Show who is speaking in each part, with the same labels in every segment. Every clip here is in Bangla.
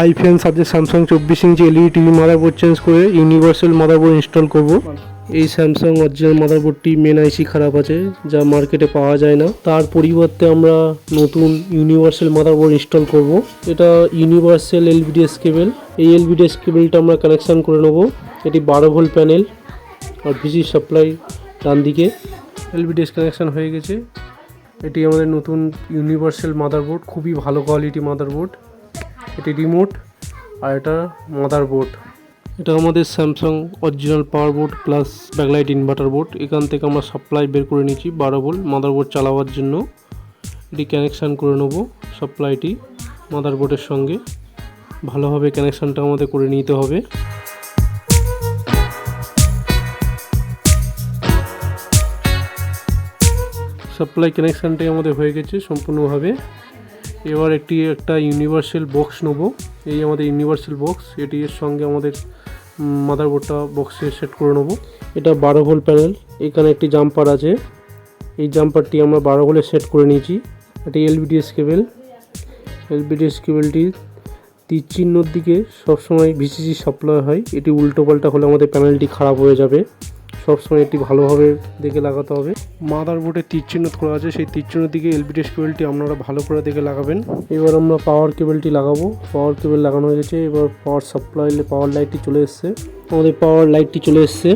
Speaker 1: হাই ফ্রেন্ডস, আজকে Samsung 24 inch LED TV motherboard change করে ইউনিভার্সাল মাদারবোর্ড ইনস্টল করব। এই স্যামসাং অরিজিনাল মাদারবোর্ডটি মেন আইসি খারাপ আছে, যা মার্কেটে পাওয়া যায় না। তার পরিবর্তে আমরা নতুন ইউনিভার্সাল মাদারবোর্ড ইনস্টল করব। এটা ইউনিভার্সাল এলভিডিএস কেবল। এই এলভিডিএস কেবলটা আমরা কানেকশান করে নেব। এটি 12 ভোল্ট প্যানেল আর ভিসি সাপ্লাই ডান দিকে। এলভিডিএস কানেকশান হয়ে গেছে। এটি আমাদের নতুন ইউনিভার্সাল মাদারবোর্ড, খুবই ভালো কোয়ালিটি মাদারবোর্ড। এটি রিমোট আর এটা মাদারবোর্ড। এটা আমাদের স্যামসাং অরিজিনাল পাওয়ার board plus backlight inverter board. এখান থেকে আমরা সাপ্লাই বের করে নিচ্ছি 12 ভোল্ট মাদারবোর্ড চালাবার জন্য। এটি কানেকশান করে নেব সাপ্লাইটি মাদারবোর্ডের সঙ্গে। ভালোভাবে কানেকশানটা আমাদের করে নিতে হবে। সাপ্লাই কানেকশানটাই আমাদের হয়ে গেছে সম্পূর্ণভাবে। এবার একটা ইউনিভার্সাল বক্স নেব। এই আমাদের ইউনিভার্সাল বক্স, এটি এর সঙ্গে আমাদের মাদারবোর্ডটা বক্সে সেট করে নেব। এটা 12 ভোল্ট প্যানেল, এখানে একটি জাম্পার আছে। এই জাম্পারটি আমরা 12 ভোল্টে সেট করে নিয়েছি। এটি এলভিডিএস কেবল। এলভিডিএস কেবলটি তীর চিহ্নর দিকে সবসময় ভিসিসি সাপ্লাই হয়। এটি উল্টো পাল্টা হলে আমাদের প্যানেলটি খারাপ হয়ে যাবে। সবসময় এটি ভালোভাবে দেখে লাগাতে হবে। মাদারবোর্ডে তীর চিহ্ন করা আছে, সেই তীর চিহ্নের দিকে এলভিডিএস কেবলটি আপনারা ভালো করে দেখে লাগাবেন। এবার আমরা পাওয়ার কেবলটি লাগাবো। পাওয়ার কেবল লাগানো হয়ে গেছে। এবার পাওয়ার সাপ্লাই পাওয়ার লাইটটি চলে এসছে। আমাদের পাওয়ার লাইটটি চলে এসছে।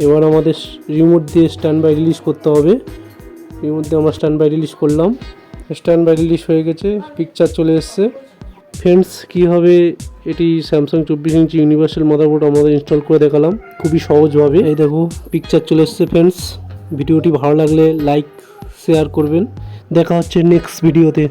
Speaker 1: এবার আমাদের রিমোট দিয়ে স্ট্যান্ড বাই রিলিজ করতে হবে। রিমোট দিয়ে আমরা স্ট্যান্ড বাই রিলিজ করলাম। স্ট্যান্ড বাই রিলিজ হয়ে গেছে, পিকচার চলে এসছে। ফ্রেন্ডস, কীভাবে এটি স্যামসাং 24 ইঞ্চি ইউনিভার্সাল মাদারবোর্ড আমাদের ইনস্টল করে দেখালাম খুবই সহজভাবে। এই দেখো পিকচার চলে এসছে। ফ্রেন্ডস, ভিডিওটি ভালো লাগলে লাইক শেয়ার করবেন। দেখা হচ্ছে নেক্সট ভিডিওতে।